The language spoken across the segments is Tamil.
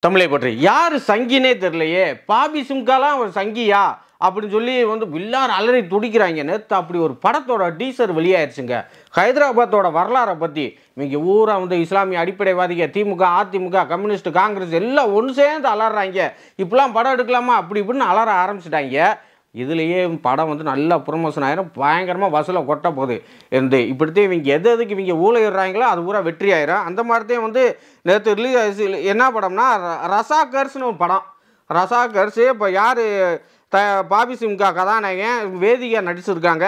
தமிழை பற்றி யார் சங்கினே தெரியலையே. பாபி சிம்காலாம் ஒரு சங்கியா அப்படின்னு சொல்லி வந்து எல்லாரும் அலறி துடிக்கிறாங்க. நேற்று அப்படி ஒரு படத்தோட டீசர் வெளியாயிருச்சுங்க. ஹைதராபாத்தோட வரலாறை பற்றி. இவங்க ஊரா வந்து இஸ்லாமிய அடிப்படைவாதிக, திமுக, அதிமுக, கம்யூனிஸ்ட், காங்கிரஸ் எல்லாம் ஒன்று சேர்ந்து அலறாங்க. இப்படிலாம் படம் எடுக்கலாமா அப்படி இப்படின்னு அலற ஆரம்பிச்சிட்டாங்க. இதுலேயே படம் வந்து நல்லா ப்ரொமோஷன் ஆயிரும், பயங்கரமாக வசூலை கொட்ட போகுது. இப்படித்தான் இவங்க எதுக்கு இவங்க ஊழையிடுறாங்களோ அது பூரா வெற்றி ஆயிரும். அந்த மாதிரிதான் வந்து நேற்று ரிலீஸ் ஆயிடுச்சு. என்ன படம்னா ரசாகர்ஸ்னு ஒரு படம். ரசாகர்ஸ் இப்போ யார் பாபி சிம்கா கதாநாயகன் வேதிகா நடிச்சிருக்காங்க.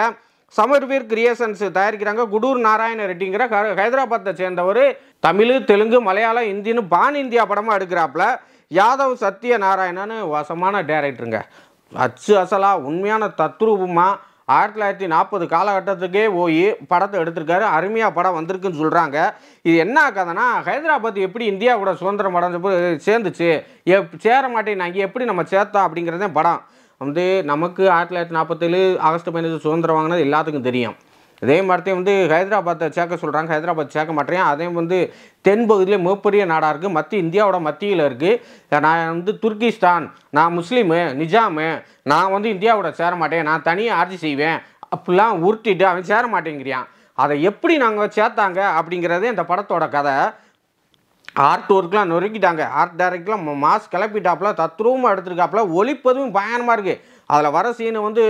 சமர்வீர் கிரியேஷன்ஸ் தயாரிக்கிறாங்க. குடூர் நாராயண ரெட்டிங்கிற ஹைதராபாத்தை சேர்ந்தவர். தமிழ், தெலுங்கு, மலையாளம், இந்தின்னு பான் இந்தியா படமாக எடுக்கிறாப்புல. யாதவ் சத்ய நாராயணன்னு வசமான டேரக்டருங்க. அச்சு அசலாக உண்மையான தத்ரூபமாக 1940 காலகட்டத்துக்கே போய் படத்தை எடுத்திருக்காரு. அருமையாக படம் வந்திருக்குன்னு சொல்கிறாங்க. இது என்ன கதைனா, ஹைதராபாத் எப்படி இந்தியாவோட சுதந்திரம் அடைஞ்சப்போ சேர்ந்துச்சு, சேர மாட்டேன்னாங்க, எப்படி நம்ம சேர்த்தோம் அப்படிங்கிறதே படம். வந்து நமக்கு 1947 ஆகஸ்ட் 15 சுதந்திரம் வாங்கினது எல்லாத்துக்கும் தெரியும். இதே மாதிரி வந்து ஹைதராபாத்தை சேர்க்க சொல்கிறாங்க. ஹைதராபாத் சேர்க்க மாட்டேன். அதே வந்து தென்பகுதியிலே மிகப்பெரிய நாடாக இருக்குது. மத்திய இந்தியாவோட மத்தியில் இருக்குது. நான் வந்து துர்கிஸ்தான், நான் முஸ்லீமு, நிஜாமு, நான் வந்து இந்தியாவோட சேர மாட்டேன், நான் தனியாக ஆட்சி செய்வேன் அப்படிலாம் உருட்டிட்டு அவன் சேர மாட்டேங்கிறியான். அதை எப்படி நாங்கள் சேர்த்தாங்க அப்படிங்கிறதே இந்த படத்தோட கதை. ஆர்ட் ஒர்க்லாம் நொறுக்கிட்டாங்க. ஆர்ட் டைரக்ட்லாம் மாஸ் கிளப்பிட்டாப்புல, தத்ரூபமாக எடுத்துருக்காப்புல. ஒளிப்பதும் பயங்கரமாக இருக்குது. அதில் வர சீனு வந்து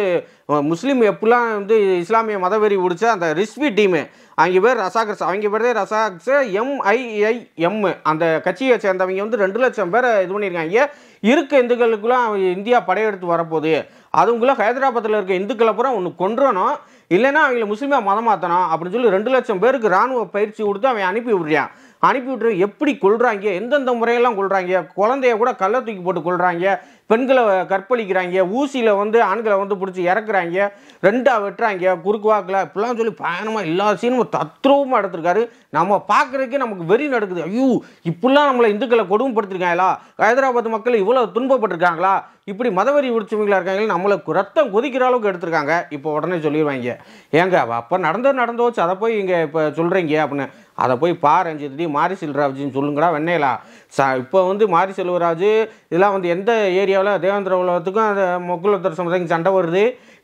முஸ்லீம் எப்படிலாம் வந்து இஸ்லாமிய மதவெறி பிடிச்ச அந்த ரிஸ்வி டீமு, அவங்க பேர் ரசாகர்ஸ், அவங்க பேர் ரசாகர்ஸ் MIIM, அந்த கட்சியை சேர்ந்தவங்க வந்து 2 லட்சம் பேரை இது பண்ணியிருக்காங்க. இருக்க இந்துக்களுக்குலாம் இந்தியா படையெடுத்து வரப்போகுது, அதுக்குள்ளே ஹைதராபாத்தில் இருக்க இந்துக்களை பூரா ஒன்று கொன்றணும், இல்லைன்னா அவங்கள முஸ்லீமாக மதம் மாற்றணும் அப்படின்னு சொல்லி 2 லட்சம் பேருக்கு இராணுவ பயிற்சி கொடுத்து அவன் அனுப்பி விட்றான். அனுப்பி விட்டு எப்படி கொள்றாங்க, எந்தெந்த முறையெல்லாம் கொள்றாங்க, குழந்தைய கூட கல்லை தூக்கி போட்டு கொள்றாங்க, பெண்களை கற்பழிக்கிறாங்க, ஊசியில் வந்து ஆண்களை வந்து பிடிச்சி இறக்குறாங்க, 2ஆ வெட்டுறாங்க குறுக்கு வாக்கில், இப்படிலாம் சொல்லி பயணமாக எல்லா சீனும் தத்ரூபமாக எடுத்திருக்காரு. நம்ம பார்க்குறதுக்கே நமக்கு வெறி நடக்குது. ஐயோ, இப்படிலாம் நம்மளை இந்துக்களை கொடுமைப்படுத்திருக்காங்களா, ஹைதராபாத் மக்கள் இவ்வளோ துன்பப்பட்டிருக்காங்களா, இப்படி மதவெறி பிடிச்சவங்களா இருக்காங்க, நம்மளுக்கு ரத்தம் கொதிக்கிற அளவுக்கு எடுத்திருக்காங்க. இப்போ உடனே சொல்லிடுவாங்க, ஏங்க அப்போ நடந்து வச்சு அதை போய் இங்கே இப்போ சொல்கிறீங்க அப்படின்னு. அதை போய் பாரஞ்சிட்டு மாரி செல்வராஜ்னு சொல்லுங்கடா வெண்ணையிலா. இப்போ வந்து மாரி செல்வராஜ் இதெல்லாம் வந்து எந்த ஏரியாவில் தேவேந்திர உலகத்துக்கும் அந்த முக்குலத்தர் சமுதாயம் சண்டை வருது,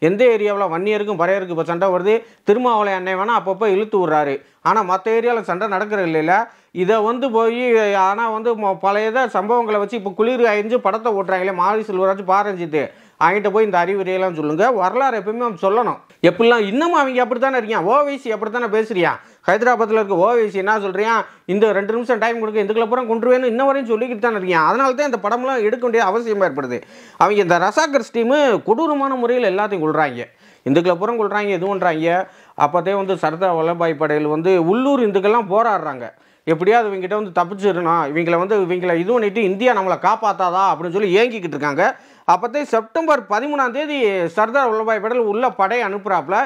எந்த ஏரியாவில் வன்னியருக்கும் பறையருக்கு இப்போ சண்டை வருது, திருமாவளை அண்ணன் வேணால் அப்பப்போ இழுத்து விட்றாரு. ஆனால் மற்ற ஏரியாவில் சண்டை நடக்கிறது இல்லைல்ல. இதை வந்து போய் ஆனால் வந்து பழைய சம்பவங்களை வச்சு இப்போ குளிர் ஆயிடுச்சு படத்தை ஓட்டுறாங்களே மாரி செல்வராஜ் பாரஞ்சித்து, அவங்ககிட்ட போய் இந்த அறிவுரையெல்லாம் சொல்லுங்கள். வரலாறு எப்பவுமே அவன் சொல்லணும். எப்படிலாம் இன்னமும் அவங்க அப்படி தானே இருக்கான். ஓவைசி அப்படி தானே பேசுறியான். ஹைதராபாத்தில் இருக்க ஓவைசி என்ன சொல்கிறியான், இந்த 2 நிமிஷம் டைம் கொடுக்க இந்துக்களை பூரா கொண்டுருவேன்னு இன்ன வரையும் சொல்லிக்கிட்டு தானே இருக்கான். அதனால தான் இந்த படம்லாம் எடுக்க வேண்டிய அவசியமாக ஏற்படுது. அவங்க இந்த ரசாகர்ஸ் டீமு கொடூரமான முறையில் எல்லாத்தையும் கொள்கிறாங்க, இந்துக்களை பூரா கொள்கிறாங்க, இது பண்ணுறாங்க. அப்போதே வந்து சர்தார் வல்லபாய் படேல் வந்து உள்ளூர் இந்துக்கள்லாம் போராடுறாங்க, எப்படியாவது இவங்ககிட்ட வந்து தப்பிச்சிடணும், இவங்களை இது பண்ணிட்டு இந்தியா நம்மளை காப்பாற்றாதா அப்படின்னு சொல்லி ஏங்கிக்கிட்டு இருக்காங்க. அப்போதே செப்டம்பர் 13 சர்தார் வல்லபாய் படேல் உள்ள படையை அனுப்புகிறாப்புல.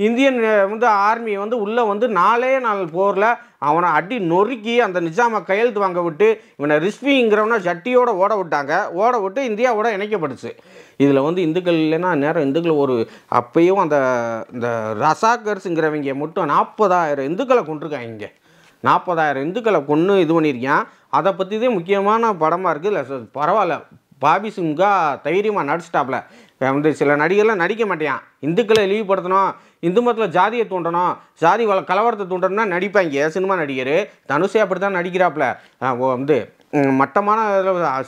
இந்தியன் வந்து ஆர்மி வந்து உள்ளே வந்து 4 நாள் போரில் அவனை அடி நொறுக்கி அந்த நிஜாமை கையெழுத்து வாங்க விட்டு இவனை ரிஸ்விங்கிறவனை சட்டியோடு ஓட விட்டு இந்தியாவோட இணைக்கப்படுச்சு. இதில் வந்து இந்துக்கள் இல்லைன்னா நேரம் இந்துக்கள் ஒரு அப்பயும் இந்த ரசாகர்ஸுங்கிறவங்க மட்டும் 40,000 இந்துக்களை கொண்டிருக்காங்க. 40,000 இந்துக்களை கொன்று இது பண்ணியிருக்கேன். அதை பற்றி தான் முக்கியமான படமாக இருக்குது. இல்லை பரவாயில்ல, பாபி சிம்கா தைரியமாக நடிச்சிட்டாப்புல. வந்து சில நடிகர்லாம் நடிக்க மாட்டேன், இந்துக்களை இழிவுபடுத்தணும், இந்து மதத்தில் ஜாதியை தூண்டணும், ஜாதி கலவரத்தை தூண்டணும்னா நடிப்பாங்க சினிமா நடிகர். தனுஷே அப்படி தான் நடிக்கிறாப்புல. வந்து மட்டமான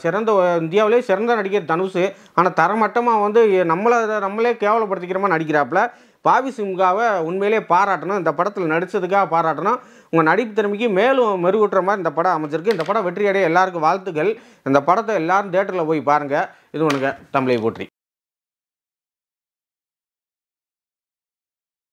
சிறந்த இந்தியாவிலே சிறந்த நடிகர் தனுஷ். ஆனால் தரமட்டமாக வந்து நம்மளே கேவலப்படுத்திக்கிற மாதிரி நடிக்கிறாப்புல. பாபி சிம்காவை உண்மையிலே பாராட்டணும், இந்த படத்தில் நடித்ததுக்காக பாராட்டணும். உங்கள் நடிப்பு திறமைக்கு மேலும் மெருகூட்டுற மாதிரி இந்த படம் அமைச்சிருக்கு. இந்த படம் வெற்றியடைய எல்லாருக்கும் வாழ்த்துக்கள். இந்த படத்தை எல்லாரும் தியேட்டரில் போய் பாருங்கள். இது ஒன்றுங்க தமிழை போற்றி.